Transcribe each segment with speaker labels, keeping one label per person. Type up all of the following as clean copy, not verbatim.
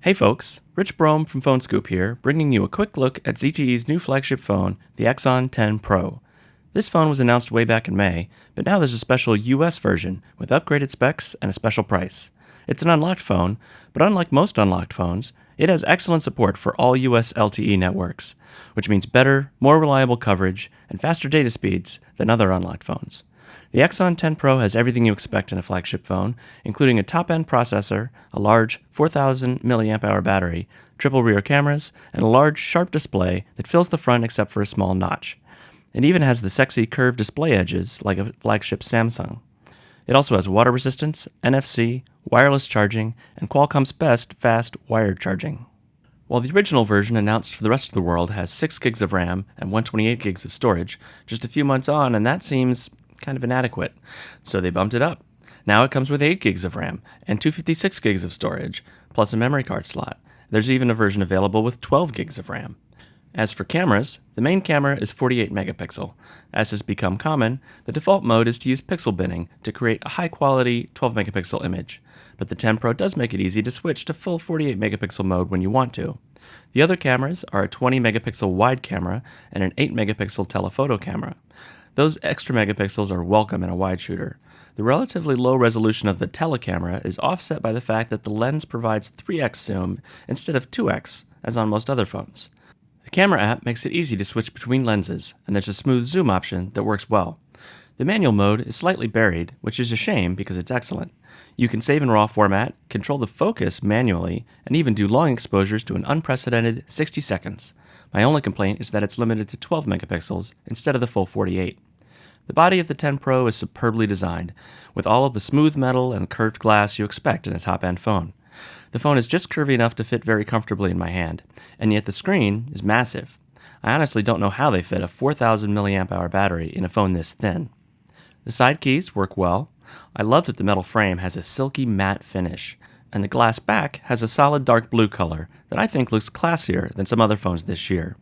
Speaker 1: Hey folks, Rich Brome from Phone Scoop here, bringing you a quick look at ZTE's new flagship phone, the Axon 10 Pro. This phone was announced way back in May, but now there's a special US version with upgraded specs and a special price. It's an unlocked phone, but unlike most unlocked phones, it has excellent support for all US LTE networks, which means better, more reliable coverage and faster data speeds than other unlocked phones. The Axon 10 Pro has everything you expect in a flagship phone, including a top-end processor, a large 4,000 mAh battery, triple rear cameras, and a large, sharp display that fills the front except for a small notch. It even has the sexy curved display edges like a flagship Samsung. It also has water resistance, NFC, wireless charging, and Qualcomm's best fast wired charging. While the original version announced for the rest of the world has 6 gigs of RAM and 128 gigs of storage, just a few months on, and that seems kind of inadequate, so they bumped it up. Now it comes with 8 gigs of RAM and 256 gigs of storage, plus a memory card slot. There's even a version available with 12 gigs of RAM. As for cameras, the main camera is 48 megapixel. As has become common, the default mode is to use pixel binning to create a high-quality 12 megapixel image, but the 10 Pro does make it easy to switch to full 48 megapixel mode when you want to. The other cameras are a 20 megapixel wide camera and an 8 megapixel telephoto camera. Those extra megapixels are welcome in a wide shooter. The relatively low resolution of the telecamera is offset by the fact that the lens provides 3x zoom instead of 2x, as on most other phones. The camera app makes it easy to switch between lenses, and there's a smooth zoom option that works well. The manual mode is slightly buried, which is a shame because it's excellent. You can save in RAW format, control the focus manually, and even do long exposures to an unprecedented 60 seconds. My only complaint is that it's limited to 12 megapixels instead of the full 48. The body of the 10 Pro is superbly designed, with all of the smooth metal and curved glass you expect in a top-end phone. The phone is just curvy enough to fit very comfortably in my hand, and yet the screen is massive. I honestly don't know how they fit a 4,000 mAh battery in a phone this thin. The side keys work well. I love that the metal frame has a silky matte finish, and the glass back has a solid dark blue color that I think looks classier than some other phones this year.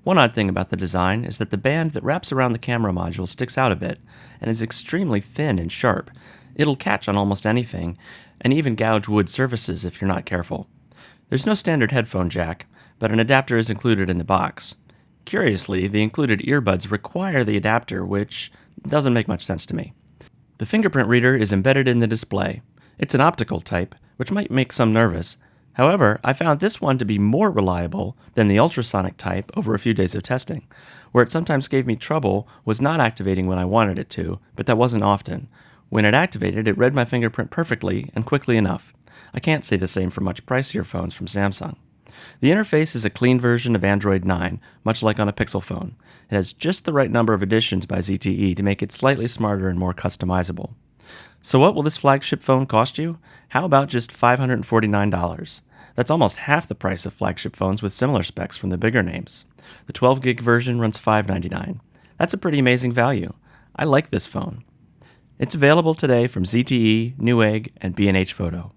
Speaker 1: One odd thing about the design is that the band that wraps around the camera module sticks out a bit and is extremely thin and sharp. It'll catch on almost anything, and even gouge wood surfaces if you're not careful. There's no standard headphone jack, but an adapter is included in the box. Curiously, the included earbuds require the adapter, which doesn't make much sense to me. The fingerprint reader is embedded in the display. It's an optical type, which might make some nervous. However, I found this one to be more reliable than the ultrasonic type over a few days of testing. Where it sometimes gave me trouble was not activating when I wanted it to, but that wasn't often. When it activated, it read my fingerprint perfectly and quickly enough. I can't say the same for much pricier phones from Samsung. The interface is a clean version of Android 9, much like on a Pixel phone. It has just the right number of additions by ZTE to make it slightly smarter and more customizable. So what will this flagship phone cost you? How about just $549? That's almost half the price of flagship phones with similar specs from the bigger names. The 12 gig version runs $599. That's a pretty amazing value. I like this phone. It's available today from ZTE, Newegg, and B&H Photo.